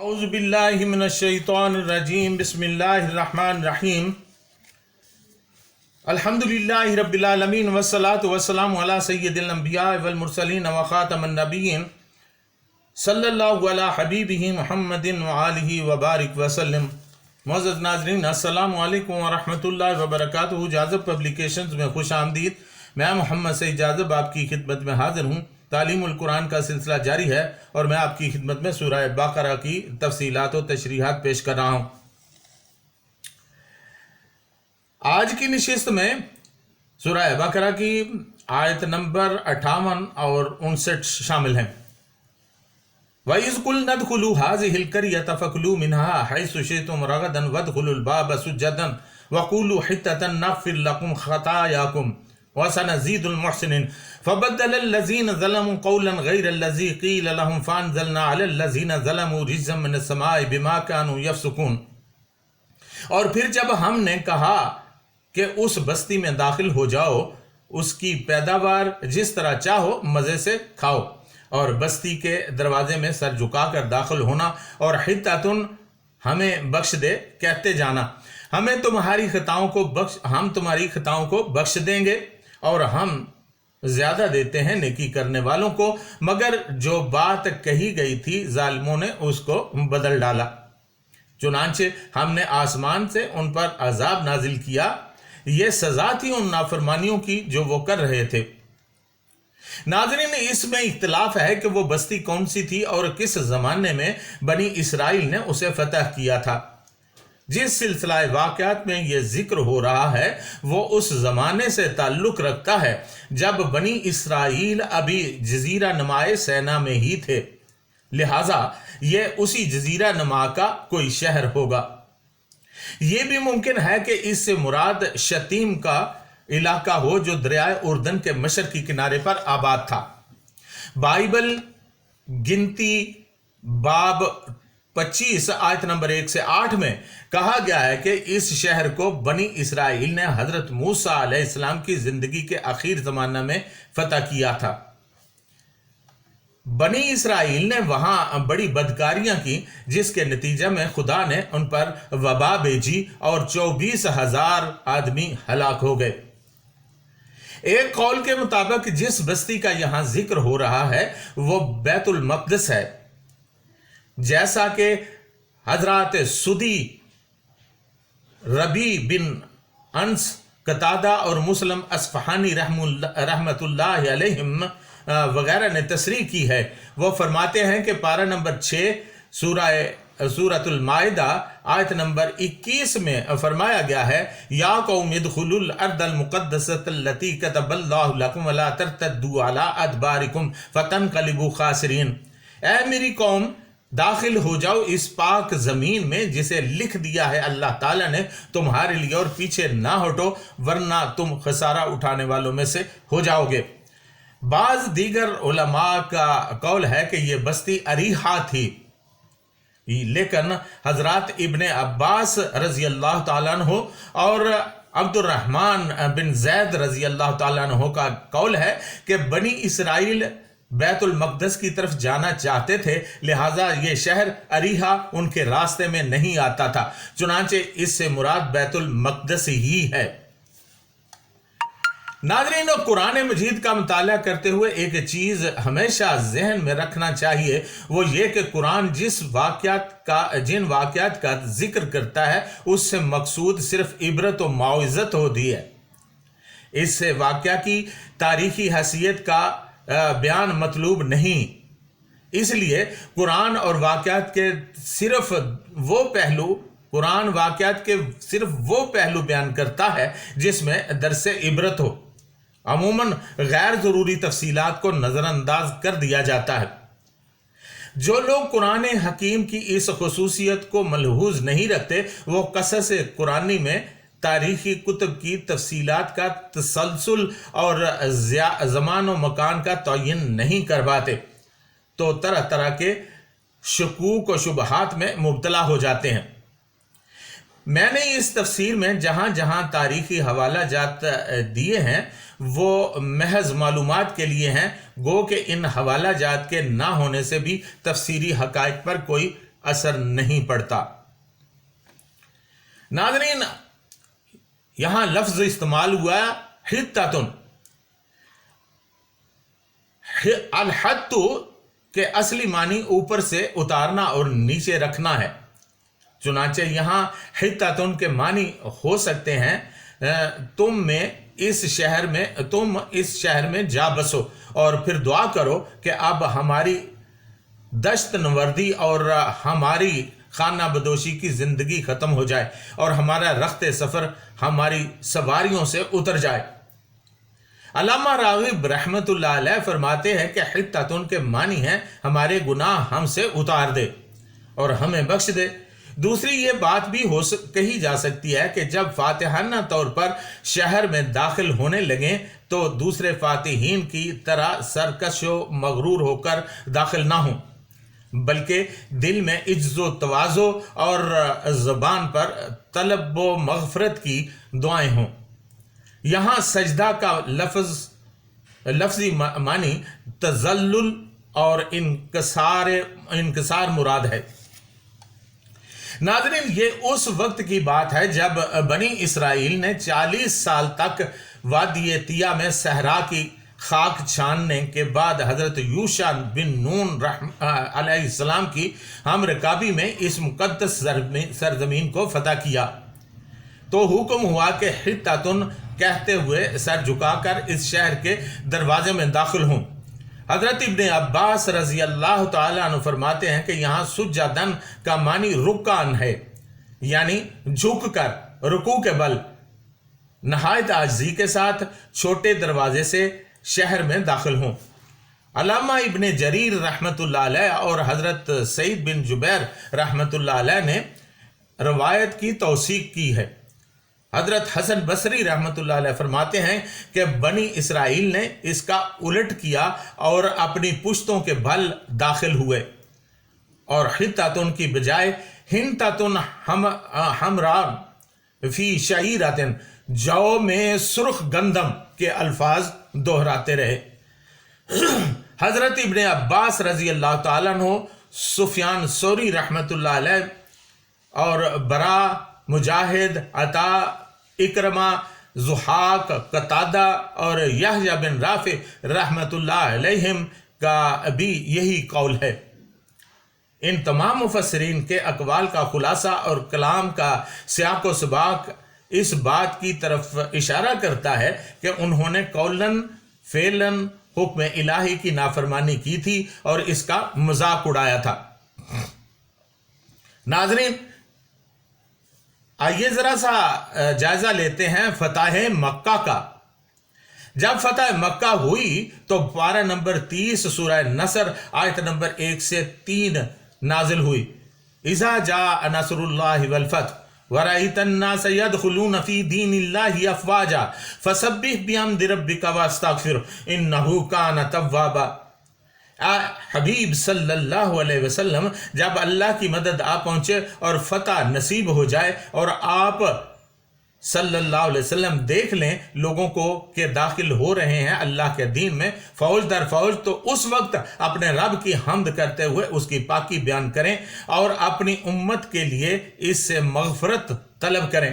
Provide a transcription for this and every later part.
اعوذ باللہ من الشیطان الرجیم بسم اللہ الرحمن الرحیم الحمدللہ رب العالمین والصلاة والسلام علی سید الانبیاء والمرسلین وخاتم النبیین صلی اللہ علی حبیبہ محمد وآلہ وبارک وسلم۔ معزز ناظرین، السلام علیکم ورحمۃ اللہ وبرکاتہ۔ جاذب پبلیکیشنز میں خوش آمدید۔ میں محمد سعید جاذب آپ کی خدمت میں حاضر ہوں۔ تعلیم القرآن کا سلسلہ جاری ہے اور میں آپ کی خدمت میں سورہ بقرہ کی تفصیلات و تشریحات پیش کر رہا ہوں۔ آج کی نشست میں سورہ بقرہ کی آیت نمبر 58 اور 59 شامل ہیں۔ وَإِذْ قُلْنَا ادْخُلُوا هَٰذِهِ الْقَرْيَةَ فَكُلُوا مِنْهَا حَيْثُ شِئْتُمْ رَغَدًا وَادْخُلُوا الْبَابَ سُجَّدًا وَقُولُوا حِطَّةً نَغْفِرْ لَكُمْ خَطَايَاكُمْ وَسَنَزِيدُ الْمُحْسِنِينَ فَبَدَّلَ الَّذِينَ ظَلَمُوا قَوْلًا غَيْرَ الَّذِي قِيلَ لَهُمْ فَأَنزَلْنَا عَلَى الَّذِينَ ظَلَمُوا رِجْزًا مِّنَ السَّمَاءِ بِمَا كَانُوا يَفْسُقُونَ۔ اور پھر جب ہم نے کہا کہ اس بستی میں داخل ہو جاؤ، اس کی پیداوار جس طرح چاہو مزے سے کھاؤ، اور بستی کے دروازے میں سر جھکا کر داخل ہونا، اور حتتن ہمیں بخش دے کہتے جانا، ہم تمہاری خطاؤں کو بخش دیں گے اور ہم زیادہ دیتے ہیں نیکی کرنے والوں کو، مگر جو بات کہی گئی تھی ظالموں نے اس کو بدل ڈالا۔ چنانچہ ہم نے آسمان سے ان پر عذاب نازل کیا، یہ سزا تھی ان نافرمانیوں کی جو وہ کر رہے تھے۔ ناظرین، اس میں اختلاف ہے کہ وہ بستی کون سی تھی اور کس زمانے میں بنی اسرائیل نے اسے فتح کیا تھا۔ جس سلسلہ واقعات میں یہ ذکر ہو رہا ہے وہ اس زمانے سے تعلق رکھتا ہے جب بنی اسرائیل ابھی جزیرہ نمائے سینا میں ہی تھے، لہٰذا یہ اسی جزیرہ نما کا کوئی شہر ہوگا۔ یہ بھی ممکن ہے کہ اس سے مراد شتیم کا علاقہ ہو جو دریائے اردن کے مشرقی کنارے پر آباد تھا۔ بائبل گنتی باب 25 آیت نمبر 1 سے 8 میں کہا گیا ہے کہ اس شہر کو بنی اسرائیل نے حضرت موسیٰ علیہ السلام کی زندگی کے آخر زمانہ میں فتح کیا تھا۔ بنی اسرائیل نے وہاں بڑی بدکاریاں کی، جس کے نتیجہ میں خدا نے ان پر وبا بھیجی اور 24,000 آدمی ہلاک ہو گئے۔ ایک قول کے مطابق جس بستی کا یہاں ذکر ہو رہا ہے وہ بیت المقدس ہے، جیسا کہ حضرات سدی، ربی بن انس، قتادہ اور مسلم اصفہانی رحمت اللہ علیہم وغیرہ نے تصریح کی ہے۔ وہ فرماتے ہیں کہ پارہ نمبر 6 سورۃ المائدہ آیت نمبر 21 میں فرمایا گیا ہے، یا قوم ادخلوا الارض المقدسۃ التی کتب اللہ لکم ولا ترتدوا علی ادبارکم فتنقلبوا خاسرین۔ اے میری قوم، داخل ہو جاؤ اس پاک زمین میں جسے لکھ دیا ہے اللہ تعالیٰ نے تمہارے لیے، اور پیچھے نہ ہٹو ورنہ تم خسارہ اٹھانے والوں میں سے ہو جاؤ گے۔ بعض دیگر علماء کا قول ہے کہ یہ بستی اریحہ تھی، لیکن حضرات ابن عباس رضی اللہ تعالیٰ عنہ اور عبد الرحمن بن زید رضی اللہ تعالیٰ عنہ کا قول ہے کہ بنی اسرائیل بیت المقدس کی طرف جانا چاہتے تھے، لہٰذا یہ شہر اریحہ ان کے راستے میں نہیں آتا تھا، چنانچہ اس سے مراد بیت المقدس ہی ہے۔ ناظرین، قرآن مجید کا مطالعہ کرتے ہوئے ایک چیز ہمیشہ ذہن میں رکھنا چاہیے، وہ یہ کہ قرآن جن واقعات کا ذکر کرتا ہے اس سے مقصود صرف عبرت و موعظت ہوتی ہے۔ اس سے واقعہ کی تاریخی حیثیت کا بیان مطلوب نہیں۔ اس لیے قرآن واقعات کے صرف وہ پہلو بیان کرتا ہے جس میں درس عبرت ہو۔ عموماً غیر ضروری تفصیلات کو نظر انداز کر دیا جاتا ہے۔ جو لوگ قرآن حکیم کی اس خصوصیت کو ملحوظ نہیں رکھتے وہ قصص قرآنی میں تاریخی کتب کی تفصیلات کا تسلسل اور زمان و مکان کا تعین نہیں کر پاتے تو طرح طرح کے شکوک و شبہات میں مبتلا ہو جاتے ہیں۔ میں نے اس تفسیر میں جہاں جہاں تاریخی حوالہ جات دیے ہیں وہ محض معلومات کے لیے ہیں، گو کہ ان حوالہ جات کے نہ ہونے سے بھی تفسیری حقائق پر کوئی اثر نہیں پڑتا۔ ناظرین، یہاں لفظ استعمال ہوا حتتن۔ الحت کے اصلی معنی اوپر سے اتارنا اور نیچے رکھنا ہے، چنانچہ یہاں حتتن کے معنی ہو سکتے ہیں تم اس شہر میں جا بسو اور پھر دعا کرو کہ اب ہماری دشت نوردی اور ہماری خانہ بدوشی کی زندگی ختم ہو جائے اور ہمارا رخت سفر ہماری سواریوں سے اتر جائے۔ علامہ راغب رحمت اللہ علیہ فرماتے ہیں کہ حتتن کے معنی ہیں ہمارے گناہ ہم سے اتار دے اور ہمیں بخش دے۔ دوسری یہ بات بھی کہی جا سکتی ہے کہ جب فاتحانہ طور پر شہر میں داخل ہونے لگیں تو دوسرے فاتحین کی طرح سرکش و مغرور ہو کر داخل نہ ہوں، بلکہ دل میں عجز و تواضع اور زبان پر طلب و مغفرت کی دعائیں ہوں۔ یہاں سجدہ کا لفظی معنی تذلل اور انکسار مراد ہے۔ ناظرین، یہ اس وقت کی بات ہے جب بنی اسرائیل نے 40 سال تک وادی طیہ میں صحرا کی خاک چھاننے کے بعد حضرت یوشع بن نون علیہ السلام کی ہم رکابی میں اس مقدس سرزمین کو فتح کیا، تو حکم ہوا کہ حتتن کہتے ہوئے سر جھکا کر اس شہر کے دروازے میں داخل ہوں۔ حضرت ابن عباس رضی اللہ تعالیٰ عنہ فرماتے ہیں کہ یہاں سجدن کا معنی رکان ہے، یعنی جھک کر رکوع کے بل نہایت عاجزی کے ساتھ چھوٹے دروازے سے شہر میں داخل ہوں۔ علامہ ابن جریر رحمت اللہ علیہ اور حضرت سعید بن جبیر رحمت اللہ علیہ نے روایت کی توثیق کی ہے۔ حضرت حسن بصری رحمت اللہ علیہ فرماتے ہیں کہ بنی اسرائیل نے اس کا الٹ کیا اور اپنی پشتوں کے بل داخل ہوئے اور حتتن کی بجائے ہنتتن ہمرا فی شعیرتن، جو میں سرخ گندم کے الفاظ دہراتے رہے۔ حضرت ابن عباس رضی اللہ تعالیٰ عنہ، سفیان ثوری رحمت اللہ علیہ اور برا، مجاہد، عطا، اکرمہ، ضحاک، قتادہ اور یحییٰ بن رافع رحمت اللہ علیہم کا بھی یہی قول ہے۔ ان تمام مفسرین کے اقوال کا خلاصہ اور کلام کا سیاق و سباق اس بات کی طرف اشارہ کرتا ہے کہ انہوں نے قولاً فعلاً حکم الہی کی نافرمانی کی تھی اور اس کا مذاق اڑایا تھا۔ ناظرین، آئیے ذرا سا جائزہ لیتے ہیں فتح مکہ کا۔ جب فتح مکہ ہوئی تو پارہ نمبر 30 سورہ نصر آیت نمبر 1 سے 3 نازل ہوئی۔ اذا جاء نصر اللہ والفتح وَرَأَيْتَ النَّاسَ يَدْخُلُونَ فِي دِينِ اللَّهِ أَفْوَاجًا فَسَبِّحْ بِحَمْدِ رَبِّكَ وَاسْتَغْفِرْهُ إِنَّهُ كَانَ تَوَّابًا۔ حبیب صلی اللہ علیہ وسلم جب اللہ کی مدد آ پہنچے اور فتح نصیب ہو جائے اور آپ صلی اللہ علیہ وسلم دیکھ لیں لوگوں کو کہ داخل ہو رہے ہیں اللہ کے دین میں فوج در فوج، تو اس وقت اپنے رب کی حمد کرتے ہوئے اس کی پاکی بیان کریں اور اپنی امت کے لیے اس سے مغفرت طلب کریں،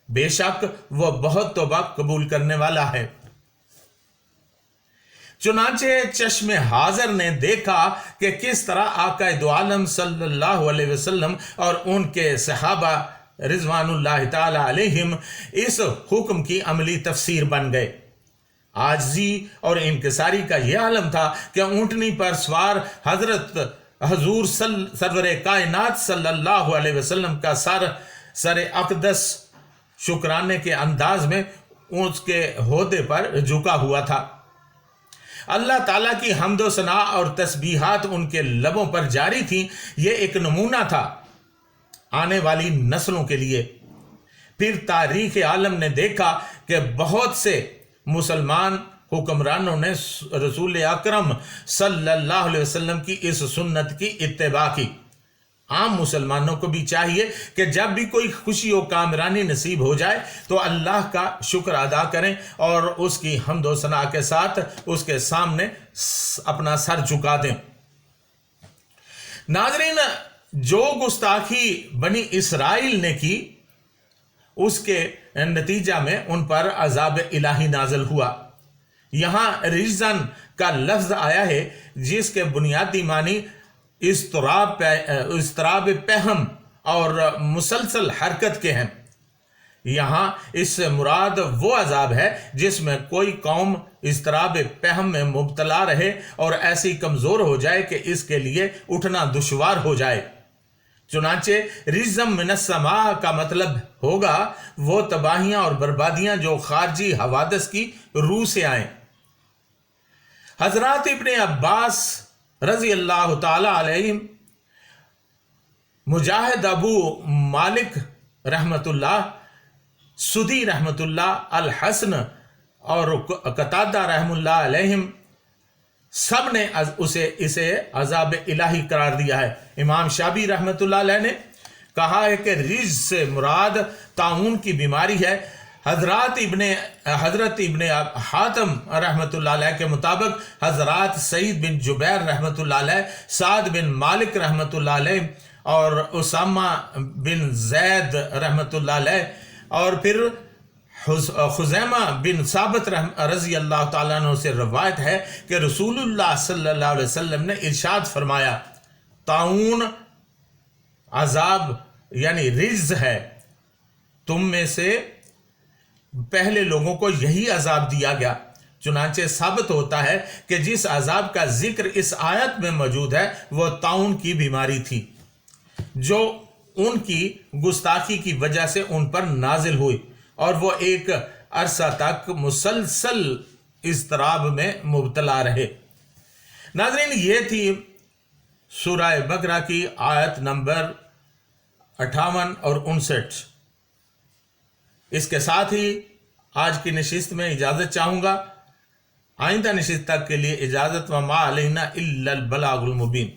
بے شک وہ بہت توبہ قبول کرنے والا ہے۔ چنانچہ چشم حاضر نے دیکھا کہ کس طرح آقا دو عالم صلی اللہ علیہ وسلم اور ان کے صحابہ رضوان اللہ تعالی علیہم اس حکم کی عملی تفسیر بن گئے۔ عاجزی اور انکساری کا یہ عالم تھا کہ اونٹنی پر سوار حضرت حضور سرور کائنات صلی اللہ علیہ وسلم کا سر اقدس شکرانے کے انداز میں اس کے عہدے پر جھکا ہوا تھا۔ اللہ تعالیٰ کی حمد و ثنا اور تسبیحات ان کے لبوں پر جاری تھیں۔ یہ ایک نمونہ تھا آنے والی نسلوں کے لیے۔ پھر تاریخ عالم نے دیکھا کہ بہت سے مسلمان حکمرانوں نے رسول اکرم صلی اللہ علیہ وسلم کی اس سنت کی اتباع کی۔ عام مسلمانوں کو بھی چاہیے کہ جب بھی کوئی خوشی و کامرانی نصیب ہو جائے تو اللہ کا شکر ادا کریں اور اس کی حمد و ثنا کے ساتھ اس کے سامنے اپنا سر جھکا دیں۔ ناظرین، جو گستاخی بنی اسرائیل نے کی اس کے نتیجہ میں ان پر عذاب الہی نازل ہوا۔ یہاں رجزن کا لفظ آیا ہے جس کے بنیادی معنی اضطراب پہم اور مسلسل حرکت کے ہیں۔ یہاں اس سے مراد وہ عذاب ہے جس میں کوئی قوم اضطراب پہم میں مبتلا رہے اور ایسی کمزور ہو جائے کہ اس کے لیے اٹھنا دشوار ہو جائے۔ چنانچہ رجزم من السماء کا مطلب ہوگا وہ تباہیاں اور بربادیاں جو خارجی حوادث کی روح سے آئیں۔ حضرات ابن عباس رضی اللہ تعالی علیہ، مجاہد ابو مالک رحمت اللہ، سدی رحمت اللہ، الحسن اور قتادہ رحم اللہ علیہم سب نے اسے عذاب الہی قرار دیا ہے۔ امام شابی رحمت اللہ علیہ نے کہا ہے کہ رجز سے مراد طاعون کی بیماری ہے۔ حضرت ابن حاتم رحمت اللہ علیہ کے مطابق حضرات سعید بن جبیر رحمت اللہ علیہ، سعد بن مالک رحمت اللہ علیہ اور اسامہ بن زید رحمت اللہ علیہ اور پھر خزیمہ بن ثابت رضی اللہ تعالیٰ عنہ سے روایت ہے کہ رسول اللہ صلی اللہ علیہ وسلم نے ارشاد فرمایا، طاعون عذاب یعنی رجز ہے، تم میں سے پہلے لوگوں کو یہی عذاب دیا گیا۔ چنانچہ ثابت ہوتا ہے کہ جس عذاب کا ذکر اس آیت میں موجود ہے وہ طاعون کی بیماری تھی جو ان کی گستاخی کی وجہ سے ان پر نازل ہوئی اور وہ ایک عرصہ تک مسلسل اضطراب میں مبتلا رہے۔ ناظرین، یہ تھی سورہ بقرہ کی آیت نمبر 58 اور 59۔ اس کے ساتھ ہی آج کی نشست میں اجازت چاہوں گا۔ آئندہ نشست تک کے لیے اجازت، وما علینا الا البلاغ المبین۔